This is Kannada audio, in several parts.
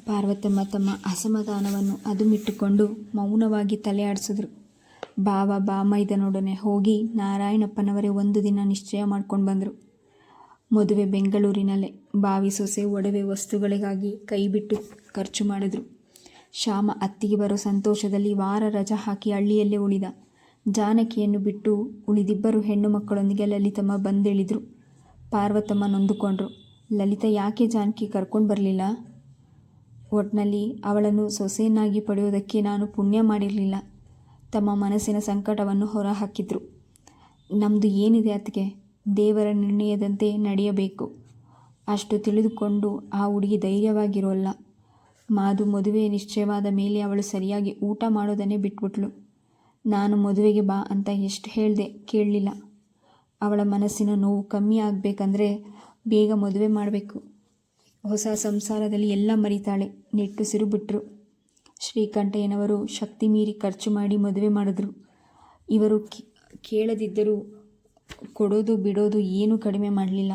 ಪಾರ್ವತಮ್ಮ ತಮ್ಮ ಅಸಮಾಧಾನವನ್ನು ಅದುಮಿಟ್ಟುಕೊಂಡು ಮೌನವಾಗಿ ತಲೆ ಆಡಿಸಿದ್ರು. ಬಾವ ಬಾಮೈದನೊಡನೆ ಹೋಗಿ ನಾರಾಯಣಪ್ಪನವರೇ ಒಂದು ದಿನ ನಿಶ್ಚಯ ಮಾಡ್ಕೊಂಡು ಬಂದರು. ಮದುವೆ ಬೆಂಗಳೂರಿನಲ್ಲೇ. ಬಾವಿ ಸೊಸೆ ಒಡವೆ ವಸ್ತುಗಳಿಗಾಗಿ ಕೈ ಬಿಟ್ಟು ಖರ್ಚು ಮಾಡಿದ್ರು. ಶ್ಯಾಮ ಅತ್ತಿಗೆ ಬರೋ ಸಂತೋಷದಲ್ಲಿ ವಾರ ರಜಾ ಹಾಕಿ ಹಳ್ಳಿಯಲ್ಲೇ ಉಳಿದ. ಜಾನಕಿಯನ್ನು ಬಿಟ್ಟು ಉಳಿದಿಬ್ಬರು ಹೆಣ್ಣು ಮಕ್ಕಳೊಂದಿಗೆ ಲಲಿತಮ್ಮ ಬಂದಿಳಿದ್ರು. ಪಾರ್ವತಮ್ಮ ನೊಂದುಕೊಂಡ್ರು. ಲಲಿತಾ ಯಾಕೆ ಜಾನಕಿ ಕರ್ಕೊಂಡು ಬರಲಿಲ್ಲ? ಒಟ್ನಲ್ಲಿ ಅವಳನ್ನು ಸೊಸೆಯನ್ನಾಗಿ ಪಡೆಯೋದಕ್ಕೆ ನಾನು ಪುಣ್ಯ ಮಾಡಿರಲಿಲ್ಲ. ತಮ್ಮ ಮನಸ್ಸಿನ ಸಂಕಟವನ್ನು ಹೊರಹಾಕಿದ್ರು. ನಮ್ಮದು ಏನಿದೆ ಅದಕ್ಕೆ ದೇವರ ನಿರ್ಣಯದಂತೆ ನಡೆಯಬೇಕು. ಅಷ್ಟು ತಿಳಿದುಕೊಂಡು ಆ ಹುಡುಗಿ ಧೈರ್ಯವಾಗಿರೋಲ್ಲ. ಮಾದು ಮದುವೆ ನಿಶ್ಚಯವಾದ ಮೇಲೆ ಅವಳು ಸರಿಯಾಗಿ ಊಟ ಮಾಡೋದನ್ನೇ ಬಿಟ್ಬಿಟ್ಲು. ನಾನು ಮದುವೆಗೆ ಬಾ ಅಂತ ಎಷ್ಟು ಹೇಳಿದೆ, ಕೇಳಲಿಲ್ಲ. ಅವಳ ಮನಸ್ಸಿನ ನೋವು ಕಮ್ಮಿ ಆಗಬೇಕಂದ್ರೆ ಬೇಗ ಮದುವೆ ಮಾಡಬೇಕು. ಹೊಸ ಸಂಸಾರದಲ್ಲಿ ಎಲ್ಲ ಮರಿತಾಳೆ. ನಿಟ್ಟುಸಿರು ಬಿಟ್ಟರು. ಶ್ರೀಕಂಠಯ್ಯನವರು ಶಕ್ತಿ ಮೀರಿ ಖರ್ಚು ಮಾಡಿ ಮದುವೆ ಮಾಡಿದ್ರು. ಇವರು ಕೇಳದಿದ್ದರೂ ಕೊಡೋದು ಬಿಡೋದು ಏನೂ ಕಡಿಮೆ ಮಾಡಲಿಲ್ಲ.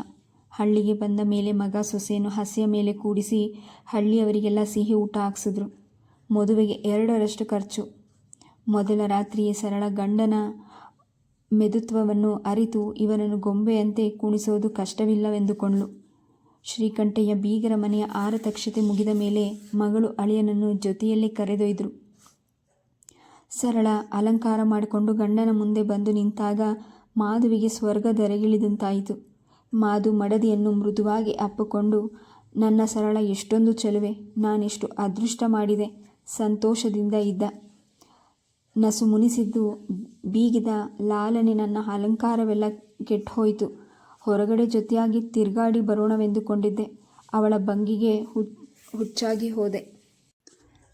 ಹಳ್ಳಿಗೆ ಬಂದ ಮೇಲೆ ಮಗ ಸೊಸೆಯನ್ನು ಹಸೆಯ ಮೇಲೆ ಕೂಡಿಸಿ ಹಳ್ಳಿಯವರಿಗೆಲ್ಲ ಸಿಹಿ ಊಟ ಹಾಕ್ಸಿದ್ರು. ಮದುವೆಗೆ 2ರಷ್ಟು ಖರ್ಚು. ಮೊದಲ ರಾತ್ರಿಯೇ ಸರಳ ಗಂಡನ ಮೆದುತ್ವವನ್ನು ಅರಿತು ಇವನನ್ನು ಗೊಂಬೆಯಂತೆ ಕುಣಿಸೋದು ಕಷ್ಟವಿಲ್ಲವೆಂದುಕೊಂಡ್ಳು. ಶ್ರೀಕಂಠಯ್ಯ ಬೀಗರ ಮನೆಯ ಆರತಕ್ಷತೆ ಮುಗಿದ ಮೇಲೆ ಮಗಳು ಅಳಿಯನನ್ನು ಜೊತೆಯಲ್ಲೇ ಕರೆದೊಯ್ದರು. ಸರಳ ಅಲಂಕಾರ ಮಾಡಿಕೊಂಡು ಗಂಡನ ಮುಂದೆ ಬಂದು ನಿಂತಾಗ ಮಾಧುವಿಗೆ ಸ್ವರ್ಗ ಧರೆಗಿಳಿದಂತಾಯಿತು. ಮಾಧು ಮಡದಿಯನ್ನು ಮೃದುವಾಗಿ ಅಪ್ಪಿಕೊಂಡು, ನನ್ನ ಸರಳ ಎಷ್ಟೊಂದು ಚೆಲುವೆ, ನಾನೆಷ್ಟು ಅದೃಷ್ಟ ಮಾಡಿದೆ, ಸಂತೋಷದಿಂದ ಇದ್ದ. ನಸು ಮುನಿಸಿದ್ದು ಬೀಗಿದ ಲಾಲನೆ ನನ್ನ ಅಲಂಕಾರವೆಲ್ಲ ಕೆಟ್ಟೋಯ್ತು. ಹೊರಗಡೆ ಜೊತೆಯಾಗಿ ತಿರುಗಾಡಿ ಬರೋಣವೆಂದುಕೊಂಡಿದ್ದೆ. ಅವಳ ಭಂಗಿಗೆ ಹುಚ್ಚಾಗಿ ಹೋದೆ.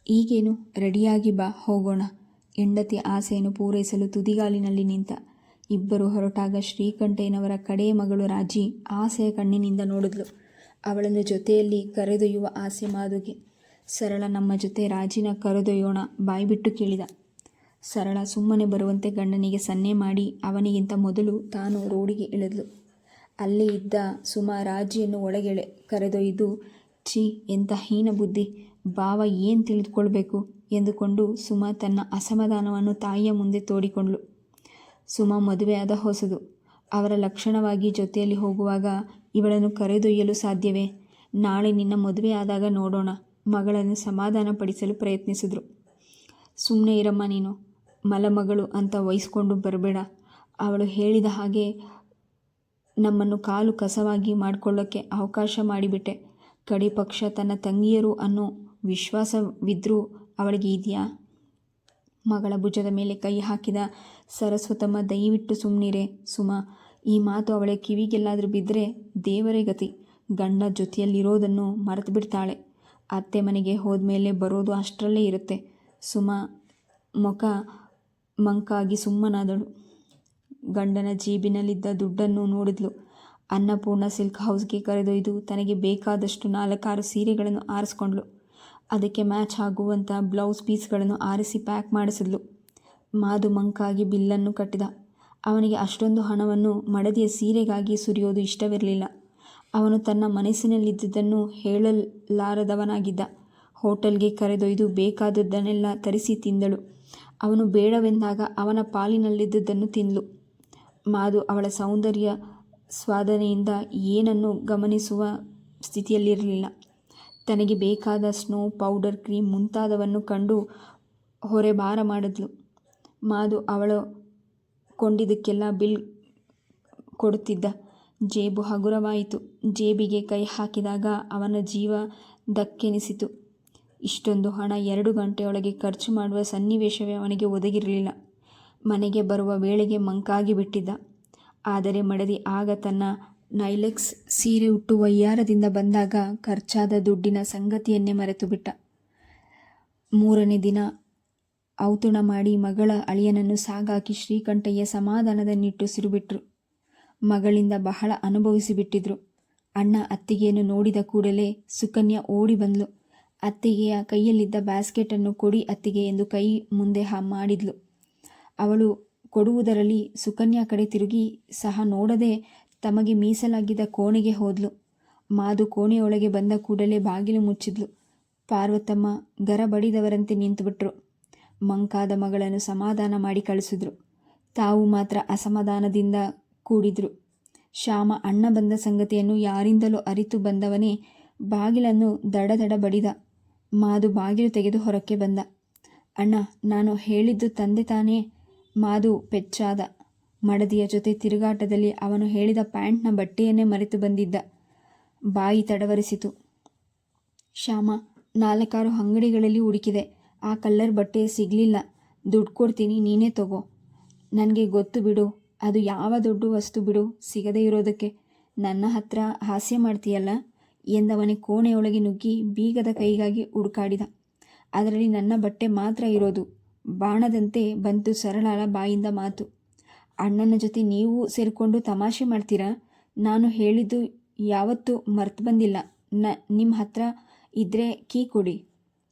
ಈಗೇನು, ರೆಡಿಯಾಗಿ ಬಾ, ಹೋಗೋಣ. ಹೆಂಡತಿ ಆಸೆಯನ್ನು ಪೂರೈಸಲು ತುದಿಗಾಲಿನಲ್ಲಿ ನಿಂತ. ಇಬ್ಬರು ಹೊರಟಾಗ ಶ್ರೀಕಂಠಯ್ಯನವರ ಕಡೆಯ ಮಗಳು ರಾಜಿ ಆಸೆಯ ಕಣ್ಣಿನಿಂದ ನೋಡಿದ್ಲು. ಅವಳನ್ನು ಜೊತೆಯಲ್ಲಿ ಕರೆದೊಯ್ಯುವ ಆಸೆ ಮಾಧುಗೆ. ಸರಳ ನಮ್ಮ ಜೊತೆ ರಾಜಿನ ಕರೆದೊಯ್ಯೋಣ, ಬಾಯ್ಬಿಟ್ಟು ಕೇಳಿದ. ಸರಳ ಸುಮ್ಮನೆ ಬರುವಂತೆ ಗಂಡನಿಗೆ ಸನ್ನೆ ಮಾಡಿ ಅವನಿಗಿಂತ ಮೊದಲು ತಾನು ರೋಡಿಗೆ ಇಳಿದ್ಲು. ಅಲ್ಲೇ ಇದ್ದ ಸುಮಾ ರಾಜಿಯನ್ನು ಒಳಗೆ ಕರೆದೊಯ್ದು, ಛೀ, ಎಂಥ ಹೀನ ಬುದ್ಧಿ, ಭಾವ ಏನು ತಿಳಿದುಕೊಳ್ಬೇಕು ಎಂದುಕೊಂಡು ಸುಮಾ ತನ್ನ ಅಸಮಾಧಾನವನ್ನು ತಾಯಿಯ ಮುಂದೆ ತೋಡಿಕೊಂಡ್ಳು. ಸುಮಾ ಮದುವೆಯಾದ ಹೊಸದು. ಅವರ ಲಕ್ಷಣವಾಗಿ ಜೊತೆಯಲ್ಲಿ ಹೋಗುವಾಗ ಇವಳನ್ನು ಕರೆದೊಯ್ಯಲು ಸಾಧ್ಯವೇ? ನಾಳೆ ನಿನ್ನ ಮದುವೆ ಆದಾಗ ನೋಡೋಣ. ಮಗಳನ್ನು ಸಮಾಧಾನಪಡಿಸಲು ಪ್ರಯತ್ನಿಸಿದ್ರು. ಸುಮ್ಮನೆ ಇರಮ್ಮ ನೀನು, ಮಲಮಗಳು ಅಂತ ವಹಿಸ್ಕೊಂಡು ಬರಬೇಡ. ಅವಳು ಹೇಳಿದ ಹಾಗೆ ನಮ್ಮನ್ನು ಕಾಲು ಕಸವಾಗಿ ಮಾಡಿಕೊಳ್ಳೋಕ್ಕೆ ಅವಕಾಶ ಮಾಡಿಬಿಟ್ಟೆ. ಕಡೆ ಪಕ್ಷ ತನ್ನ ತಂಗಿಯರು ಅನ್ನೋ ವಿಶ್ವಾಸವಿದ್ರೂ ಅವಳಿಗೆ ಇದೆಯಾ? ಮಗಳ ಭುಜದ ಮೇಲೆ ಕೈ ಹಾಕಿದ ಸರಸ್ವತಮ್ಮ, ದಯವಿಟ್ಟು ಸುಮ್ಮನಿರೆ ಸುಮಾ. ಈ ಮಾತು ಅವಳ ಕಿವಿಗೆಲ್ಲಾದರೂ ಬಿದ್ದರೆ ದೇವರೇ ಗತಿ. ಗಂಡ ಜೊತೆಯಲ್ಲಿರೋದನ್ನು ಮರೆತು ಬಿಡ್ತಾಳೆ. ಅತ್ತೆ ಮನೆಗೆ ಹೋದ್ಮೇಲೆ ಬರೋದು ಅಷ್ಟರಲ್ಲೇ ಇರುತ್ತೆ. ಸುಮಾ ಮುಖ ಮಂಕಾಗಿ ಸುಮ್ಮನಾದಳು. ಗಂಡನ ಜೀಬಿನಲ್ಲಿದ್ದ ದುಡ್ಡನ್ನು ನೋಡಿದ್ಲು. ಅನ್ನಪೂರ್ಣ ಸಿಲ್ಕ್ ಹೌಸ್ಗೆ ಕರೆದೊಯ್ದು ತನಗೆ ಬೇಕಾದಷ್ಟು 4-6 ಸೀರೆಗಳನ್ನು ಆರಿಸ್ಕೊಂಡ್ಳು. ಅದಕ್ಕೆ ಮ್ಯಾಚ್ ಆಗುವಂಥ ಬ್ಲೌಸ್ ಪೀಸ್ಗಳನ್ನು ಆರಿಸಿ ಪ್ಯಾಕ್ ಮಾಡಿಸಿದ್ಲು. ಮಾಧು ಮಂಕಾಗಿ ಬಿಲ್ಲನ್ನು ಕಟ್ಟಿದ. ಅವನಿಗೆ ಅಷ್ಟೊಂದು ಹಣವನ್ನು ಮಡದಿಯ ಸೀರೆಗಾಗಿ ಸುರಿಯೋದು ಇಷ್ಟವಿರಲಿಲ್ಲ. ಅವನು ತನ್ನ ಮನಸ್ಸಿನಲ್ಲಿದ್ದುದನ್ನು ಹೇಳಲಾರದವನಾಗಿದ್ದ. ಹೋಟೆಲ್ಗೆ ಕರೆದೊಯ್ದು ಬೇಕಾದದ್ದನ್ನೆಲ್ಲ ತರಿಸಿ ತಿಂದಳು. ಅವನು ಬೇಡವೆಂದಾಗ ಅವನ ಪಾಲಿನಲ್ಲಿದ್ದುದನ್ನು ತಿಂದಳು. ಮಾಧು ಅವಳ ಸೌಂದರ್ಯ ಸ್ವಾದನೆಯಿಂದ ಏನನ್ನು ಗಮನಿಸುವ ಸ್ಥಿತಿಯಲ್ಲಿರಲಿಲ್ಲ. ತನಗೆ ಬೇಕಾದ ಸ್ನೋ ಪೌಡರ್, ಕ್ರೀಮ್ ಮುಂತಾದವನ್ನು ಕಂಡು ಹೊರೆಬಾರ ಮಾಡಿದ್ಲು. ಮಾಧು ಅವಳು ಕೊಂಡಿದ್ದಕ್ಕೆಲ್ಲ ಬಿಲ್ ಕೊಡುತ್ತಿದ್ದ. ಜೇಬು ಹಗುರವಾಯಿತು. ಜೇಬಿಗೆ ಕೈ ಹಾಕಿದಾಗ ಅವನ ಜೀವ ದಕ್ಕೆನಿಸಿತು. ಇಷ್ಟೊಂದು ಹಣ 2 ಗಂಟೆಯೊಳಗೆ ಖರ್ಚು ಮಾಡುವ ಸನ್ನಿವೇಶವೇ ಅವನಿಗೆ ಒದಗಿರಲಿಲ್ಲ. ಮನೆಗೆ ಬರುವ ವೇಳೆಗೆ ಮಂಕಾಗಿ ಬಿಟ್ಟಿದ್ದ. ಆದರೆ ಮಡದಿ ಆಗ ತನ್ನ ನೈಲೆಕ್ಸ್ ಸೀರೆ ಉಟ್ಟು ವಯ್ಯಾರದಿಂದ ಬಂದಾಗ ಖರ್ಚಾದ ದುಡ್ಡಿನ ಸಂಗತಿಯನ್ನೇ ಮರೆತು ಬಿಟ್ಟ. 3ನೇ ದಿನ ಔತಣ ಮಾಡಿ ಮಗಳ ಅಳಿಯನನ್ನು ಸಾಗಾಕಿ ಶ್ರೀಕಂಠಯ್ಯ ಸಮಾಧಾನದ ನಿಟ್ಟುಸಿರು ಬಿಟ್ರು. ಮಗಳಿಂದ ಬಹಳ ಅನುಭವಿಸಿಬಿಟ್ಟಿದ್ರು. ಅಣ್ಣ ಅತ್ತಿಗೆಯನ್ನು ನೋಡಿದ ಕೂಡಲೇ ಸುಕನ್ಯಾ ಓಡಿ ಬಂದ್ಲು. ಅತ್ತಿಗೆಯ ಕೈಯಲ್ಲಿದ್ದ ಬ್ಯಾಸ್ಕೆಟನ್ನು ಕೊಡಿ ಅತ್ತಿಗೆ ಎಂದು ಕೈ ಮುಂದೆ ಮಾಡಿದ್ಲು. ಅವಳು ಕೊಡುವುದರಲ್ಲಿ ಸುಕನ್ಯಾ ಕಡೆ ತಿರುಗಿ ಸಹ ನೋಡದೆ ತಮಗೆ ಮೀಸಲಾಗಿದ್ದ ಕೋಣೆಗೆ ಹೋದ್ಲು. ಮಾಧು ಕೋಣೆಯೊಳಗೆ ಬಂದ ಕೂಡಲೇ ಬಾಗಿಲು ಮುಚ್ಚಿದ್ಲು. ಪಾರ್ವತಮ್ಮ ಗರಬಡಿದವರಂತೆ ನಿಂತುಬಿಟ್ರು. ಮಂಕಾದ ಮಗಳನ್ನು ಸಮಾಧಾನ ಮಾಡಿ ಕಳಿಸಿದ್ರು. ತಾವು ಮಾತ್ರ ಅಸಮಾಧಾನದಿಂದ ಕೂಡಿದ್ರು. ಶ್ಯಾಮ ಅಣ್ಣ ಬಂದ ಸಂಗತಿಯನ್ನು ಯಾರಿಂದಲೂ ಅರಿತು ಬಂದವನೇ ಬಾಗಿಲನ್ನು ದಡ ಬಡಿದ. ಮಾದು ಬಾಗಿಲು ತೆಗೆದು ಹೊರಕ್ಕೆ ಬಂದ. ಅಣ್ಣ, ನಾನು ಹೇಳಿದ್ದು ತಂದೆ ತಾನೇ? ಮಾದು ಪೆಚ್ಚಾದ. ಮಡದಿಯ ಜೊತೆ ತಿರುಗಾಟದಲ್ಲಿ ಅವನು ಹೇಳಿದ ಪ್ಯಾಂಟ್ನ ಬಟ್ಟೆಯನ್ನೇ ಮರೆತು ಬಂದಿದ್ದ. ಬಾಯಿ ತಡವರಿಸಿತು. ಶ್ಯಾಮ, 4-6 ಅಂಗಡಿಗಳಲ್ಲಿ ಹುಡುಕಿದೆ. ಆ ಕಲ್ಲರ್ ಬಟ್ಟೆ ಸಿಗಲಿಲ್ಲ. ದುಡ್ಡು ಕೊಡ್ತೀನಿ, ನೀನೇ ತಗೋ. ನನಗೆ ಗೊತ್ತು ಬಿಡು, ಅದು ಯಾವ ದೊಡ್ಡ ವಸ್ತು ಬಿಡು ಸಿಗದೇ ಇರೋದಕ್ಕೆ. ನನ್ನ ಹತ್ರ ಹಾಸ್ಯ ಮಾಡ್ತೀಯಲ್ಲ ಎಂದವನೇ ಕೋಣೆಯೊಳಗೆ ನುಗ್ಗಿ ಬೀಗದ ಕೈಗಾಗಿ ಹುಡುಕಾಡಿದ. ಅದರಲ್ಲಿ ನನ್ನ ಬಟ್ಟೆ ಮಾತ್ರ ಇರೋದು. ಬಾಣದಂತೆ ಬಂತು ಸರಳಳ ಬಾಯಿಂದ ಮಾತು. ಅಣ್ಣನ ಜೊತೆ ನೀವು ಸೇರಿಕೊಂಡು ತಮಾಷೆ ಮಾಡ್ತೀರಾ? ನಾನು ಹೇಳಿದ್ದು ಯಾವತ್ತೂ ಮರ್ತು ಬಂದಿಲ್ಲ. ನಿಮ್ಮ ಹತ್ರ ಇದ್ದರೆ ಕೀ ಕೊಡಿ.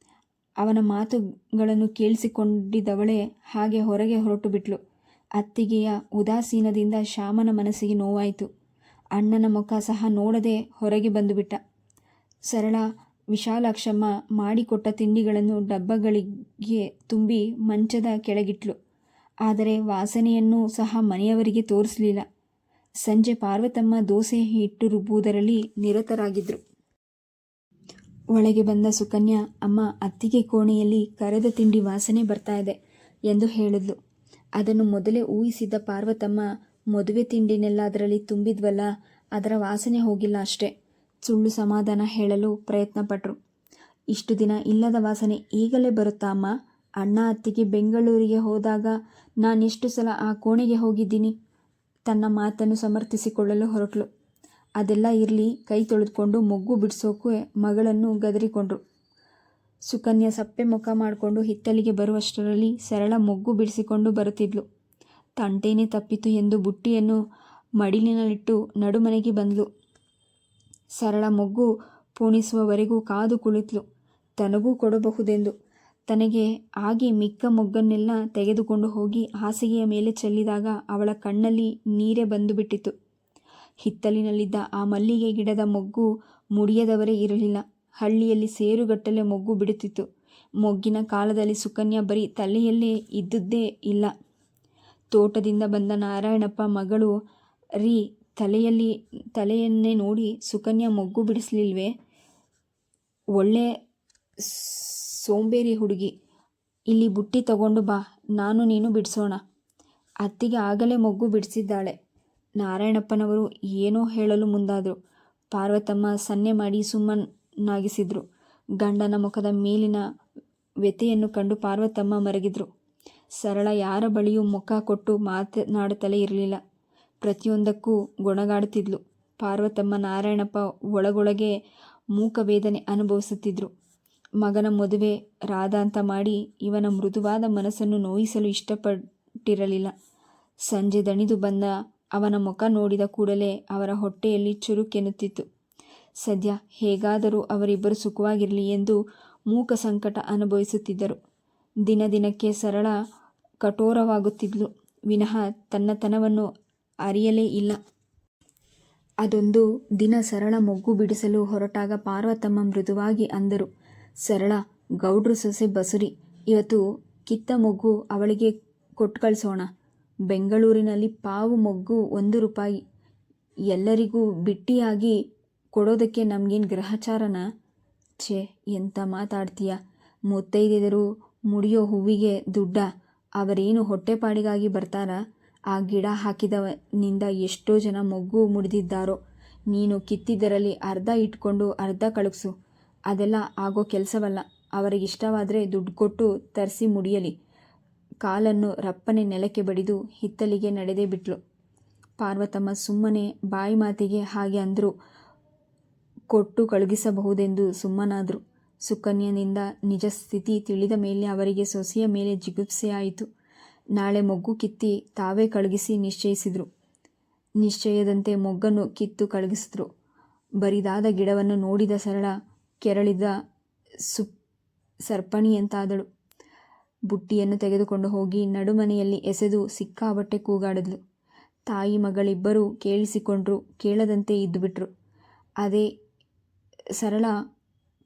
ಅವನ ಮಾತುಗಳನ್ನು ಕೇಳಿಸಿಕೊಂಡಿದ್ದವಳೇ ಹಾಗೆ ಹೊರಗೆ ಹೊರಟು ಬಿಟ್ಲು. ಅತ್ತಿಗೆಯ ಉದಾಸೀನದಿಂದ ಶ್ಯಾಮನ ಮನಸ್ಸಿಗೆ ನೋವಾಯಿತು. ಅಣ್ಣನ ಮುಖ ಸಹ ನೋಡದೆ ಹೊರಗೆ ಬಂದುಬಿಟ್ಟ. ಸರಳ ವಿಶಾಲಾಕ್ಷಮ್ಮ ಮಾಡಿಕೊಟ್ಟ ತಿಂಡಿಗಳನ್ನು ಡಬ್ಬಗಳಿಗೆ ತುಂಬಿ ಮಂಚದ ಕೆಳಗಿಟ್ಲು. ಆದರೆ ವಾಸನೆಯನ್ನೂ ಸಹ ಮನೆಯವರಿಗೆ ತೋರಿಸಲಿಲ್ಲ. ಸಂಜೆ ಪಾರ್ವತಮ್ಮ ದೋಸೆ ಹಿಟ್ಟು ರುಬ್ಬುವುದರಲ್ಲಿ ನಿರತರಾಗಿದ್ದರು. ಒಳಗೆ ಬಂದ ಸುಕನ್ಯಾ, ಅಮ್ಮ, ಅತ್ತಿಗೆ ಕೋಣೆಯಲ್ಲಿ ಕರೆದ ತಿಂಡಿ ವಾಸನೆ ಬರ್ತಾ ಇದೆ ಎಂದು ಹೇಳಿದ್ಲು. ಅದನ್ನು ಮೊದಲೇ ಊಹಿಸಿದ್ದ ಪಾರ್ವತಮ್ಮ, ಮದುವೆ ತಿಂಡಿನೆಲ್ಲ ಅದರಲ್ಲಿ ತುಂಬಿದ್ವಲ್ಲ, ಅದರ ವಾಸನೆ ಹೋಗಿಲ್ಲ ಅಷ್ಟೇ. ಸುಳ್ಳು ಸಮಾಧಾನ ಹೇಳಲು ಪ್ರಯತ್ನಪಟ್ಟರು. ಇಷ್ಟು ದಿನ ಇಲ್ಲದ ವಾಸನೆ ಈಗಲೇ ಬರುತ್ತಾ ಅಮ್ಮ? ಅಣ್ಣ ಅತ್ತಿಗೆ ಬೆಂಗಳೂರಿಗೆ ಹೋದಾಗ ನಾನೆಷ್ಟು ಸಲ ಆ ಕೋಣೆಗೆ ಹೋಗಿದ್ದೀನಿ. ತನ್ನ ಮಾತನ್ನು ಸಮರ್ಥಿಸಿಕೊಳ್ಳಲು ಹೊರಟಳು. ಅದೆಲ್ಲ ಇರಲಿ, ಕೈ ತೊಳೆದುಕೊಂಡು ಮೊಗ್ಗು ಬಿಡಿಸೋಕೆ ಮಗಳನ್ನು ಗದರಿಕೊಂಡ್ರು. ಸುಕನ್ಯಾ ಸಪ್ಪೆ ಮುಖ ಮಾಡಿಕೊಂಡು ಹಿತ್ತಲಿಗೆ ಬರುವಷ್ಟರಲ್ಲಿ ಸರಳ ಮೊಗ್ಗು ಬಿಡಿಸಿಕೊಂಡು ಬರುತ್ತಿದ್ಲು. ತಂಟೇನೆ ತಪ್ಪಿತು ಎಂದು ಬುಟ್ಟಿಯನ್ನು ಮಡಿಲಿನಲ್ಲಿಟ್ಟು ನಡುಮನೆಗೆ ಬಂದ್ಲು. ಸರಳ ಮೊಗ್ಗು ಪೋಣಿಸುವವರೆಗೂ ಕಾದು ಕುಳಿತಳು, ತನಗೂ ಕೊಡಬಹುದೆಂದು. ತನಗೆ ಆಗಿ ಮಿಕ್ಕ ಮೊಗ್ಗನ್ನೆಲ್ಲ ತೆಗೆದುಕೊಂಡು ಹೋಗಿ ಹಾಸಿಗೆಯ ಮೇಲೆ ಚೆಲ್ಲಿದಾಗ ಅವಳ ಕಣ್ಣಲ್ಲಿ ನೀರೇ ಬಂದುಬಿಟ್ಟಿತು. ಹಿತ್ತಲಿನಲ್ಲಿದ್ದ ಆ ಮಲ್ಲಿಗೆ ಗಿಡದ ಮೊಗ್ಗು ಮುಡಿಯದವರೇ ಇರಲಿಲ್ಲ. ಹಳ್ಳಿಯಲ್ಲಿ ಸೇರುಗಟ್ಟಲೆ ಮೊಗ್ಗು ಬಿಡುತ್ತಿತ್ತು. ಮೊಗ್ಗಿನ ಕಾಲದಲ್ಲಿ ಸುಕನ್ಯಾ ಬರೀ ತಲೆಯಲ್ಲೇ ಇದ್ದುದೇ ಇಲ್ಲ. ತೋಟದಿಂದ ಬಂದ ನಾರಾಯಣಪ್ಪ ಮಗಳು, ರೀ, ತಲೆಯನ್ನೇ ನೋಡಿ ಸುಕನ್ಯಾ ಮೊಗ್ಗು ಬಿಡಿಸ್ಲಿಲ್ವೇ? ಒಳ್ಳೆ ಸೋಂಬೇರಿ ಹುಡುಗಿ. ಇಲ್ಲಿ ಬುಟ್ಟಿ ತಗೊಂಡು ಬಾ, ನಾನು ನೀನು ಬಿಡಿಸೋಣ. ಅತ್ತಿಗೆ ಆಗಲೇ ಮೊಗ್ಗು ಬಿಡಿಸಿದ್ದಾಳೆ. ನಾರಾಯಣಪ್ಪನವರು ಏನೋ ಹೇಳಲು ಮುಂದಾದರು. ಪಾರ್ವತಮ್ಮ ಸನ್ನೆ ಮಾಡಿ ಸುಮ್ಮನಾಗಿಸಿದ್ರು. ಗಂಡನ ಮುಖದ ಮೇಲಿನ ವ್ಯಥೆಯನ್ನು ಕಂಡು ಪಾರ್ವತಮ್ಮ ಮರಗಿದ್ರು. ಸರಳ ಯಾರ ಬಳಿಯೂ ಮುಖ ಕೊಟ್ಟು ಮಾತನಾಡುತ್ತಲೇ ಇರಲಿಲ್ಲ. ಪ್ರತಿಯೊಂದಕ್ಕೂ ಗೊಣಗಾಡುತ್ತಿದ್ಲು. ಪಾರ್ವತಮ್ಮ ನಾರಾಯಣಪ್ಪ ಒಳಗೊಳಗೆ ಮೂಕವೇದನೆ ಅನುಭವಿಸುತ್ತಿದ್ದರು. ಮಗನ ಮದುವೆ ರಾಧಾಂತ ಮಾಡಿ ಇವನ ಮೃದುವಾದ ಮನಸ್ಸನ್ನು ನೋಯಿಸಲು ಇಷ್ಟಪಟ್ಟಿರಲಿಲ್ಲ. ಸಂಜೆ ದಣಿದು ಬಂದ ಅವನ ಮುಖ ನೋಡಿದ ಕೂಡಲೇ ಅವರ ಹೊಟ್ಟೆಯಲ್ಲಿ ಚುರುಕೆನ್ನುತ್ತಿತ್ತು. ಸದ್ಯ ಹೇಗಾದರೂ ಅವರಿಬ್ಬರು ಸುಖವಾಗಿರಲಿ ಎಂದು ಮೂಕ ಸಂಕಟ ಅನುಭವಿಸುತ್ತಿದ್ದರು. ದಿನಕ್ಕೆ ಸರಳ ಕಠೋರವಾಗುತ್ತಿದ್ಲು ವಿನಃ ತನ್ನತನವನ್ನು ಅರಿಯಲೇ ಇಲ್ಲ. ಅದೊಂದು ದಿನ ಸರಳ ಮೊಗ್ಗು ಬಿಡಿಸಲು ಹೊರಟಾಗ ಪಾರ್ವತಮ್ಮ ಮೃದುವಾಗಿ ಅಂದರು, ಸರಳ, ಗೌಡ್ರು ಸೊಸೆ ಬಸುರಿ, ಇವತ್ತು ಕಿತ್ತ ಮೊಗ್ಗು ಅವಳಿಗೆ ಕೊಟ್ಟು ಕಳಿಸೋಣ. ಬೆಂಗಳೂರಿನಲ್ಲಿ ಪಾವು ಮೊಗ್ಗು 1 ರೂಪಾಯಿ. ಎಲ್ಲರಿಗೂ ಬಿಟ್ಟಿಯಾಗಿ ಕೊಡೋದಕ್ಕೆ ನಮಗೇನು ಗ್ರಹಚಾರನ? ಛೇ, ಎಂಥ ಮಾತಾಡ್ತೀಯ? ಮುತ್ತೈದೆಯರು ಮುಡಿಯೋ ಹೂವಿಗೆ ದುಡ್ಡ? ಅವರೇನು ಹೊಟ್ಟೆಪಾಡಿಗಾಗಿ ಬರ್ತಾರಾ? ಆ ಗಿಡ ಹಾಕಿದವನಿಂದ ಎಷ್ಟೋ ಜನ ಮೊಗ್ಗು ಮುಡಿದಿದ್ದಾರೋ. ನೀನು ಕಿತ್ತಿದ್ದರಲ್ಲಿ ಅರ್ಧ ಇಟ್ಕೊಂಡು ಅರ್ಧ ಕಳುಗಿಸು. ಅದೆಲ್ಲ ಆಗೋ ಕೆಲಸವಲ್ಲ. ಅವರಿಗಿಷ್ಟವಾದರೆ ದುಡ್ಡು ಕೊಟ್ಟು ತರಿಸಿ ಮುಡಿಯಲಿ. ಕಾಲನ್ನು ರಪ್ಪನೆ ನೆಲಕ್ಕೆ ಬಡಿದು ಹಿತ್ತಲಿಗೆ ನಡೆದೇ ಬಿಟ್ಲು. ಪಾರ್ವತಮ್ಮ ಸುಮ್ಮನೆ ಬಾಯಿ ಮಾತಿಗೆ ಹಾಗೆ ಅಂದರು. ಕೊಟ್ಟು ಕಳುಹಿಸಬಹುದೆಂದು ಸುಮ್ಮನಾದರು. ಸುಕನ್ಯನಿಂದ ನಿಜ ಸ್ಥಿತಿ ತಿಳಿದ ಮೇಲೆ ಅವರಿಗೆ ಸೊಸೆಯ ಮೇಲೆ ಜಿಗುಪ್ಸೆಯಾಯಿತು. ನಾಳೆ ಮೊಗ್ಗು ಕಿತ್ತಿ ತಾವೇ ಕಳುಹಿಸಿ ನಿಶ್ಚಯಿಸಿದರು. ನಿಶ್ಚಯದಂತೆ ಮೊಗ್ಗನ್ನು ಕಿತ್ತು ಕಳುಹಿಸಿದ್ರು. ಬರಿದಾದ ಗಿಡವನ್ನು ನೋಡಿದ ಸರಳ ಕೆರಳಿದ ಸರ್ಪಣಿಯಂತಾದಳು. ಬುಟ್ಟಿಯನ್ನು ತೆಗೆದುಕೊಂಡು ಹೋಗಿ ನಡುಮನೆಯಲ್ಲಿ ಎಸೆದು ಸಿಕ್ಕಾಬಟ್ಟೆ ಕೂಗಾಡಿದ್ಲು. ತಾಯಿ ಮಗಳಿಬ್ಬರೂ ಕೇಳಿಸಿಕೊಂಡ್ರು, ಕೇಳದಂತೆ ಇದ್ದುಬಿಟ್ರು. ಅದೇ ಸರಳ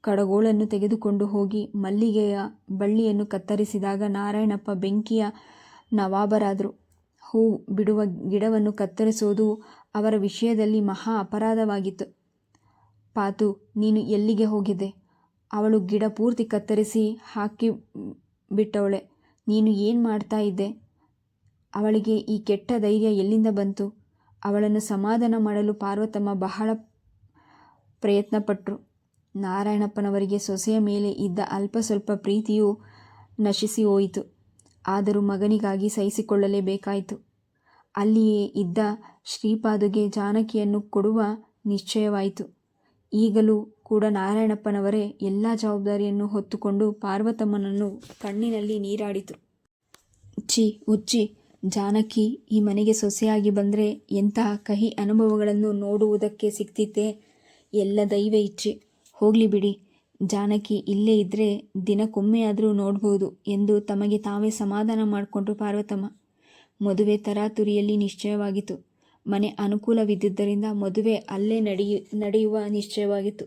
ಕಡಗೋಳನ್ನು ತೆಗೆದುಕೊಂಡು ಹೋಗಿ ಮಲ್ಲಿಗೆಯ ಬಳ್ಳಿಯನ್ನು ಕತ್ತರಿಸಿದಾಗ ನಾರಾಯಣಪ್ಪ ಬೆಂಕಿಯ ನವಾಬರಾದರು. ಹೂ ಬಿಡುವ ಗಿಡವನ್ನು ಕತ್ತರಿಸೋದು ಅವರ ವಿಷಯದಲ್ಲಿ ಮಹಾ ಅಪರಾಧವಾಗಿತ್ತು. ಪಾತು, ನೀನು ಎಲ್ಲಿಗೆ ಹೋಗಿದ್ದೆ? ಅವಳು ಗಿಡ ಪೂರ್ತಿ ಕತ್ತರಿಸಿ ಹಾಕಿ ಬಿಟ್ಟವಳೆ. ನೀನು ಏನು ಮಾಡ್ತಾ ಇದ್ದೆ? ಅವಳಿಗೆ ಈ ಕೆಟ್ಟ ಧೈರ್ಯ ಎಲ್ಲಿಂದ ಬಂತು? ಅವಳನ್ನು ಸಮಾಧಾನ ಮಾಡಲು ಪಾರ್ವತಮ್ಮ ಬಹಳ ಪ್ರಯತ್ನಪಟ್ಟರು. ನಾರಾಯಣಪ್ಪನವರಿಗೆ ಸೊಸೆಯ ಮೇಲೆ ಇದ್ದ ಅಲ್ಪ ಸ್ವಲ್ಪ ಪ್ರೀತಿಯೂ ನಶಿಸಿ ಹೋಯಿತು. ಆದರೂ ಮಗನಿಗಾಗಿ ಸಹಿಸಿಕೊಳ್ಳಲೇಬೇಕಾಯಿತು. ಅಲ್ಲಿಯೇ ಇದ್ದ ಶ್ರೀಪಾದುಗೆ ಜಾನಕಿಯನ್ನು ಕೊಡುವ ನಿಶ್ಚಯವಾಯಿತು. ಈಗಲೂ ಕೂಡ ನಾರಾಯಣಪ್ಪನವರೇ ಎಲ್ಲ ಜವಾಬ್ದಾರಿಯನ್ನು ಹೊತ್ತುಕೊಂಡು ಪಾರ್ವತಮ್ಮನನ್ನು ಕಣ್ಣಿನಲ್ಲಿ ನೀರಾಡಿತು. ಛೀ ಹುಚ್ಚಿ, ಜಾನಕಿ ಈ ಮನೆಗೆ ಸೊಸೆಯಾಗಿ ಬಂದರೆ ಎಂತಹ ಕಹಿ ಅನುಭವಗಳನ್ನು ನೋಡುವುದಕ್ಕೆ ಸಿಗ್ತಿತ್ತೆ. ಎಲ್ಲ ದೈವ ಇಚ್ಛೆ. ಹೋಗಲಿ ಬಿಡಿ, ಜಾನಕಿ ಇಲ್ಲೇ ಇದ್ದರೆ ದಿನಕ್ಕೊಮ್ಮೆಯಾದರೂ ನೋಡ್ಬೋದು ಎಂದು ತಮಗೆ ತಾವೇ ಸಮಾಧಾನ ಮಾಡಿಕೊಂಡ್ರು ಪಾರ್ವತಮ್ಮ. ಮದುವೆ ತರಾತುರಿಯಲ್ಲಿ ನಿಶ್ಚಯವಾಗಿತ್ತು. ಮನೆ ಅನುಕೂಲವಿದ್ದುದರಿಂದ ಮದುವೆ ಅಲ್ಲೇ ನಡೆಯುವ ನಿಶ್ಚಯವಾಗಿತ್ತು.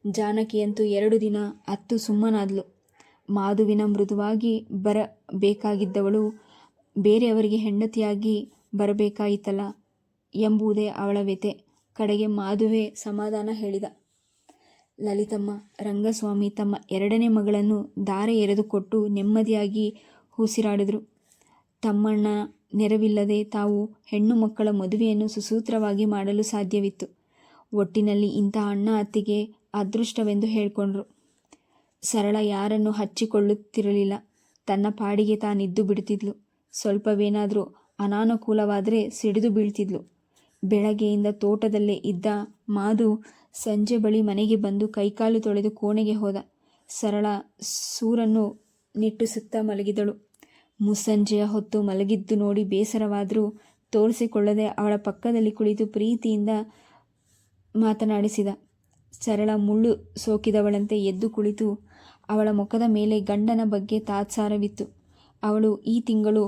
ಜಾನಕಿಯಂತೂ 2 ದಿನ ಅತ್ತು ಸುಮ್ಮನಾದ್ಲು. ಮಾಧುವಿನ ಮೃದುವಾಗಿ ಬರಬೇಕಾಗಿದ್ದವಳು ಬೇರೆಯವರಿಗೆ ಹೆಂಡತಿಯಾಗಿ ಬರಬೇಕಾಯಿತಲ್ಲ ಎಂಬುದೇ ಅವಳ ವ್ಯಥೆ. ಕಡೆಗೆ ಮಾಧುವೇ ಸಮಾಧಾನ ಹೇಳಿದ. ಲಲಿತಮ್ಮ, ರಂಗಸ್ವಾಮಿ ತಮ್ಮ 2ನೇ ಮಗಳನ್ನು ಧಾರೆ ಎರೆದುಕೊಟ್ಟು ನೆಮ್ಮದಿಯಾಗಿ ಉಸಿರಾಡಿದರು. ತಮ್ಮಣ್ಣ ನೆರವಿಲ್ಲದೆ ತಾವು ಹೆಣ್ಣು ಮಕ್ಕಳ ಮದುವೆಯನ್ನು ಸುಸೂತ್ರವಾಗಿ ಮಾಡಲು ಸಾಧ್ಯವಿತ್ತು. ಒಟ್ಟಿನಲ್ಲಿ ಇಂಥ ಅಣ್ಣ ಅತ್ತಿಗೆ ಅದೃಷ್ಟವೆಂದು ಹೇಳಿಕೊಂಡ್ರು. ಸರಳ ಯಾರನ್ನು ಹಚ್ಚಿಕೊಳ್ಳುತ್ತಿರಲಿಲ್ಲ. ತನ್ನ ಪಾಡಿಗೆ ತಾನಿದ್ದು ಬಿಡುತ್ತಿದ್ಲು. ಸ್ವಲ್ಪವೇನಾದರೂ ಅನಾನುಕೂಲವಾದರೆ ಸಿಡಿದು ಬೀಳ್ತಿದ್ಲು. ಬೆಳಗ್ಗೆಯಿಂದ ತೋಟದಲ್ಲೇ ಇದ್ದ ಮಾಧು ಸಂಜೆ ಬಳಿ ಮನೆಗೆ ಬಂದು ಕೈಕಾಲು ತೊಳೆದು ಕೋಣೆಗೆ ಹೋದ. ಸರಳ ಸೂರನ್ನು ನಿಟ್ಟುಸುತ್ತಾ ಮಲಗಿದಳು. ಮುಸ್ಸಂಜೆಯ ಹೊತ್ತು ಮಲಗಿದ್ದು ನೋಡಿ ಬೇಸರವಾದರೂ ತೋರಿಸಿಕೊಳ್ಳದೆ ಅವಳ ಪಕ್ಕದಲ್ಲಿ ಕುಳಿತು ಪ್ರೀತಿಯಿಂದ ಮಾತನಾಡಿಸಿದ. ಸರಳ ಮುಳ್ಳು ಸೋಕಿದವಳಂತೆ ಎದ್ದು ಕುಳಿತು ಅವಳ ಮುಖದ ಮೇಲೆ ಗಂಡನ ಬಗ್ಗೆ ತಾತ್ಸಾರವಿತ್ತು. ಅವಳು ಈ ತಿಂಗಳು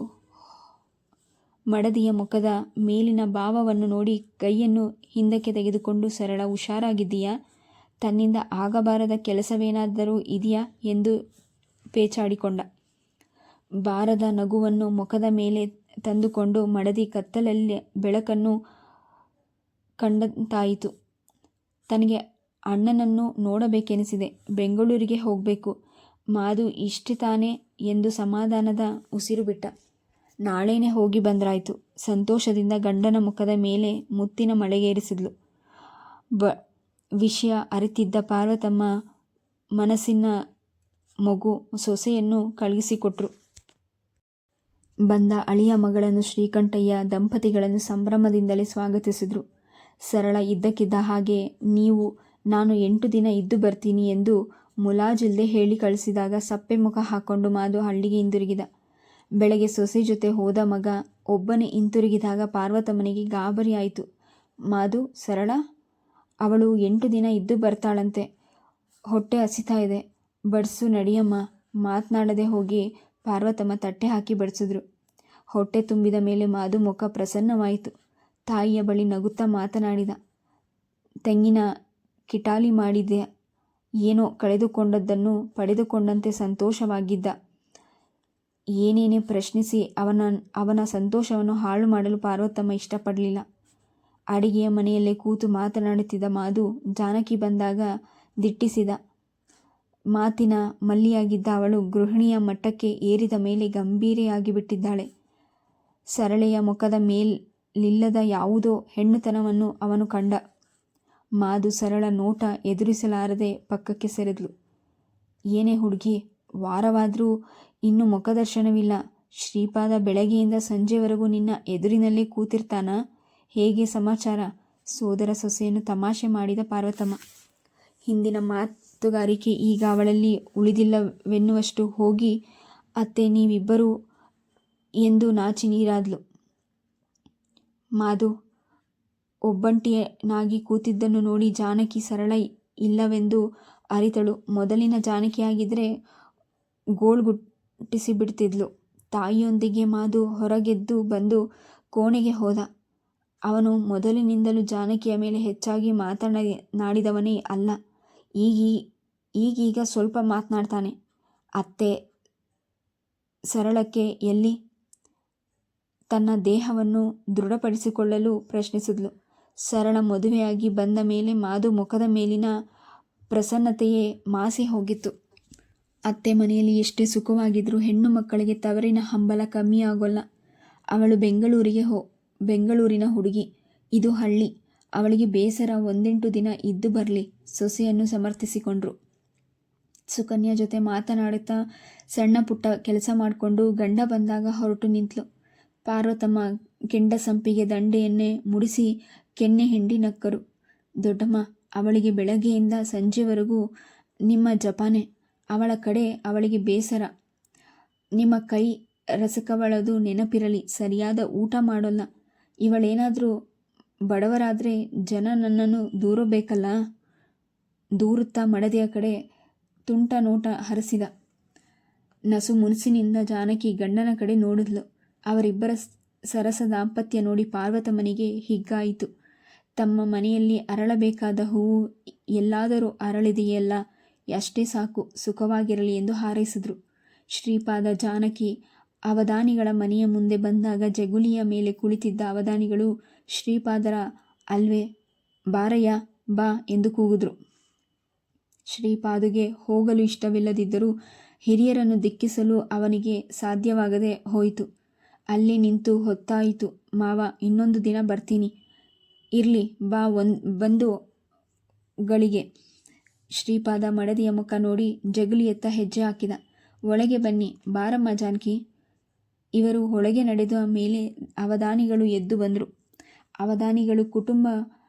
ಮಡದಿಯ ಮುಖದ ಮೇಲಿನ ಭಾವವನ್ನು ನೋಡಿ ಕೈಯನ್ನು ಹಿಂದಕ್ಕೆ ತೆಗೆದುಕೊಂಡು, ಸರಳ ಹುಷಾರಾಗಿದ್ದೀಯಾ? ತನ್ನಿಂದ ಆಗಬಾರದ ಕೆಲಸವೇನಾದರೂ ಇದೆಯಾ ಎಂದು ಪೇಚಾಡಿಕೊಂಡ. ಬಾರದ ನಗುವನ್ನು ಮುಖದ ಮೇಲೆ ತಂದುಕೊಂಡು ಮಡದಿ ಕತ್ತಲಲ್ಲಿ ಬೆಳಕನ್ನು ಕಂಡಂತಾಯಿತು. ತನಗೆ ಅಣ್ಣನನ್ನು ನೋಡಬೇಕೆನಿಸಿದೆ. ಬೆಂಗಳೂರಿಗೆ ಹೋಗಬೇಕು. ಮಾಧು ಇಷ್ಟೇ ತಾನೇ ಎಂದು ಸಮಾಧಾನದ ಉಸಿರು ಬಿಟ್ಟ. ನಾಳೆನೇ ಹೋಗಿ ಬಂದ್ರಾಯ್ತು. ಸಂತೋಷದಿಂದ ಗಂಡನ ಮುಖದ ಮೇಲೆ ಮುತ್ತಿನ ಮಳೆಗೇರಿಸಿದ್ಲು. ವಿಷಯ ಅರಿತಿದ್ದ ಪಾರ್ವತಮ್ಮ ಮನಸ್ಸಿನ ಮಗು ಸೊಸೆಯನ್ನು ಕಳುಹಿಸಿಕೊಟ್ರು. ಬಂದ ಅಳಿಯ ಮಗಳನ್ನು ಶ್ರೀಕಂಠಯ್ಯ ದಂಪತಿಗಳನ್ನು ಸಂಭ್ರಮದಿಂದಲೇ ಸ್ವಾಗತಿಸಿದರು. ಸರಳ ಇದ್ದಕ್ಕಿದ್ದ ಹಾಗೆ ನಾನು 8 ದಿನ ಇದ್ದು ಬರ್ತೀನಿ ಎಂದು ಮುಲಾಜಿಲ್ಲದೆ ಹೇಳಿ ಕಳಿಸಿದಾಗ ಸಪ್ಪೆ ಮುಖ ಹಾಕ್ಕೊಂಡು ಮಾಧು ಹಳ್ಳಿಗೆ ಹಿಂದಿರುಗಿದ. ಬೆಳಗ್ಗೆ ಸೊಸೆ ಜೊತೆ ಹೋದ ಮಗ ಒಬ್ಬನೇ ಹಿಂತಿರುಗಿದಾಗ ಪಾರ್ವತಮ್ಮನಿಗೆ ಗಾಬರಿ ಆಯಿತು. ಮಾಧು, ಸರಳ ಅವಳು 8 ದಿನ ಇದ್ದು ಬರ್ತಾಳಂತೆ. ಹೊಟ್ಟೆ ಹಸಿತಾ ಇದೆ, ಬಡಿಸು ನಡಿಯಮ್ಮ. ಮಾತನಾಡದೆ ಹೋಗಿ ಪಾರ್ವತಮ್ಮ ತಟ್ಟೆ ಹಾಕಿ ಬಡಿಸಿದ್ರು. ಹೊಟ್ಟೆ ತುಂಬಿದ ಮೇಲೆ ಮಾಧು ಮುಖ ಪ್ರಸನ್ನವಾಯಿತು. ತಾಯಿಯ ಬಳಿ ನಗುತ್ತಾ ಮಾತನಾಡಿದ. ತೆಂಗಿನ ಕಿಟಾಲಿ ಮಾಡಿದ ಏನೋ ಕಳೆದುಕೊಂಡದ್ದನ್ನು ಪಡೆದುಕೊಂಡಂತೆ ಸಂತೋಷವಾಗಿದ್ದ. ಏನೇನೇ ಪ್ರಶ್ನಿಸಿ ಅವನ ಸಂತೋಷವನ್ನು ಹಾಳು ಮಾಡಲು ಪಾರ್ವತಮ್ಮ ಇಷ್ಟಪಡಲಿಲ್ಲ. ಅಡಿಗೆಯ ಮನೆಯಲ್ಲೇ ಕೂತು ಮಾತನಾಡುತ್ತಿದ್ದ ಮಾಧು ಜಾನಕಿ ಬಂದಾಗ ದಿಟ್ಟಿಸಿದ ಮಾತಿನ ಮಲ್ಲಿಯಾಗಿದ್ದ ಅವಳು ಗೃಹಿಣಿಯ ಮಟ್ಟಕ್ಕೆ ಏರಿದ ಮೇಲೆ ಗಂಭೀರೆಯಾಗಿ ಬಿಟ್ಟಿದ್ದಾಳೆ. ಸರಳೆಯ ಮುಖದ ಮೇಲಿಲ್ಲದ ಯಾವುದೋ ಹೆಣ್ಣುತನವನ್ನು ಅವನು ಕಂಡ. ಮಾಧು ಸರಳ ನೋಟ ಎದುರಿಸಲಾರದೆ ಪಕ್ಕಕ್ಕೆ ಸರಿದ್ಲು. ಏನೇ ಹುಡುಗಿ, ವಾರವಾದರೂ ಇನ್ನು ಮುಖದರ್ಶನವಿಲ್ಲ. ಶ್ರೀಪಾದ ಬೆಳಗ್ಗೆಯಿಂದ ಸಂಜೆವರೆಗೂ ನಿನ್ನ ಎದುರಿನಲ್ಲೇ ಕೂತಿರ್ತಾನ? ಹೇಗೆ ಸಮಾಚಾರ? ಸೋದರ ಸೊಸೆಯನ್ನು ತಮಾಷೆ ಮಾಡಿದ ಪಾರ್ವತಮ್ಮ. ಹಿಂದಿನ ಮಾತುಗಾರಿಕೆ ಈಗ ಅವಳಲ್ಲಿ ಉಳಿದಿಲ್ಲವೆನ್ನುವಷ್ಟು. ಹೋಗಿ ಅತ್ತೆ, ನೀವಿಬ್ಬರು ಎಂದು ನಾಚಿ ನೀರಾದ್ಲು. ಮಾಧು ಒಬ್ಬಂಟಿಯನಾಗಿ ಕೂತಿದ್ದನ್ನು ನೋಡಿ ಜಾನಕಿ ಸರಳ ಇಲ್ಲವೆಂದು ಅರಿತಳು. ಮೊದಲಿನ ಜಾನಕಿಯಾಗಿದ್ದರೆ ಗೋಳ್ಗುಟ್ಟಿಸಿಬಿಡ್ತಿದ್ಲು. ತಾಯಿಯೊಂದಿಗೆ ಮಾಧು ಹೊರಗೆದ್ದು ಬಂದು ಕೋಣೆಗೆ ಹೋದ. ಅವನು ಮೊದಲಿನಿಂದಲೂ ಜಾನಕಿಯ ಮೇಲೆ ಹೆಚ್ಚಾಗಿ ಮಾತನಾಡಿದವನೇ ಅಲ್ಲ. ಈಗೀಗ ಸ್ವಲ್ಪ ಮಾತನಾಡ್ತಾನೆ. ಅತ್ತೆ ಸರಳಕ್ಕೆ ಎಲ್ಲಿ? ತನ್ನ ದೇಹವನ್ನು ದೃಢಪಡಿಸಿಕೊಳ್ಳಲು ಪ್ರಶ್ನಿಸಿದ್ಲು. ಸರಳ ಮದುವೆಯಾಗಿ ಬಂದ ಮೇಲೆ ಮಾಧು ಮುಖದ ಮೇಲಿನ ಪ್ರಸನ್ನತೆಯೇ ಮಾಸಿ ಹೋಗಿತ್ತು. ಅತ್ತೆ ಮನೆಯಲ್ಲಿ ಎಷ್ಟೇ ಸುಖವಾಗಿದ್ರೂ ಹೆಣ್ಣು ಮಕ್ಕಳಿಗೆ ತವರಿನ ಹಂಬಲ ಕಮ್ಮಿಯಾಗೋಲ್ಲ. ಅವಳು ಬೆಂಗಳೂರಿನ ಹುಡುಗಿ, ಇದು ಹಳ್ಳಿ. ಅವಳಿಗೆ ಬೇಸರ, 1-8 ದಿನ ಇದ್ದು ಬರಲಿ. ಸೊಸೆಯನ್ನು ಸಮರ್ಥಿಸಿಕೊಂಡ್ರು. ಸುಕನ್ಯಾ ಜೊತೆ ಮಾತನಾಡುತ್ತಾ ಸಣ್ಣ ಪುಟ್ಟ ಕೆಲಸ ಮಾಡಿಕೊಂಡು ಗಂಡ ಬಂದಾಗ ಹೊರಟು ನಿಂತಳು. ಪಾರ್ವತಮ್ಮ ಕೆಂಡ ಸಂಪಿಗೆ ದಂಡೆಯನ್ನೇ ಮುಡಿಸಿ ಕೆನ್ನೆ ಹಿಂಡಿ ನಕ್ಕರು. ದೊಡ್ಡಮ್ಮ, ಅವಳಿಗೆ ಬೆಳಗ್ಗೆಯಿಂದ ಸಂಜೆವರೆಗೂ ನಿಮ್ಮ ಜಪಾನೆ. ಅವಳ ಕಡೆ ಅವಳಿಗೆ ಬೇಸರ. ನಿಮ್ಮ ಕೈ ರಸಕವಳದು ನೆನಪಿರಲಿ. ಸರಿಯಾದ ಊಟ ಮಾಡೋಲ್ಲ. ಇವಳೇನಾದರೂ ಬಡವರಾದರೆ ಜನ ನನ್ನನ್ನು ದೂರಬೇಕಲ್ಲ. ದೂರುತ್ತಾ ಮಡದಿಯ ಕಡೆ ತುಂಟ ನೋಟ ಹರಿಸಿದ. ನಸು ಮುನಿಸಿನಿಂದ ಜಾನಕಿ ಗಂಡನ ಕಡೆ ನೋಡಿದ್ಲು. ಅವರಿಬ್ಬರ ಸರಸ ದಾಂಪತ್ಯ ನೋಡಿ ಪಾರ್ವತಮ್ಮನಿಗೆ ಹಿಗ್ಗಾಯಿತು. ತಮ್ಮ ಮನೆಯಲ್ಲಿ ಅರಳಬೇಕಾದ ಹೂವು ಎಲ್ಲಾದರೂ ಅರಳಿದೆಯಲ್ಲ, ಅಷ್ಟೇ ಸಾಕು, ಸುಖವಾಗಿರಲಿ ಎಂದು ಹಾರೈಸಿದ್ರು. ಶ್ರೀಪಾದ ಜಾನಕಿ ಅವಧಾನಿಗಳ ಮನೆಯ ಮುಂದೆ ಬಂದಾಗ ಜಗುಲಿಯ ಮೇಲೆ ಕುಳಿತಿದ್ದ ಅವಧಾನಿಗಳು ಶ್ರೀಪಾದರ ಅಲ್ವೇ, ಬಾರಯ್ಯ ಬಾ ಎಂದು ಕೂಗಿದ್ರು. ಶ್ರೀಪಾದುಗೆ ಹೋಗಲು ಇಷ್ಟವಿಲ್ಲದಿದ್ದರೂ ಹಿರಿಯರನ್ನು ದಿಕ್ಕಿಸಲು ಅವನಿಗೆ ಸಾಧ್ಯವಾಗದೆ ಹೋಯಿತು. ಅಲ್ಲಿ ನಿಂತು ಹೊತ್ತಾಯಿತು. ಮಾವ, ಇನ್ನೊಂದು ದಿನ ಬರ್ತೀನಿ. ಇರ್ಲಿ ಬಾ, ಬಂದು ಗಳಿಗೆ. ಶ್ರೀಪಾದ ಮಡದಿಯ ಮುಖ ನೋಡಿ ಜಗುಲಿಯತ್ತ ಹೆಜ್ಜೆ ಹಾಕಿದ. ಒಳಗೆ ಬನ್ನಿ. ಬಾರಮ್ಮ ಜಾನಕಿ. ಇವರು ಒಳಗೆ ನಡೆದ ಮೇಲೆ ಅವಧಾನಿಗಳು ಎದ್ದು ಬಂದರು. ಅವಧಾನಿಗಳು ಕುಟುಂಬ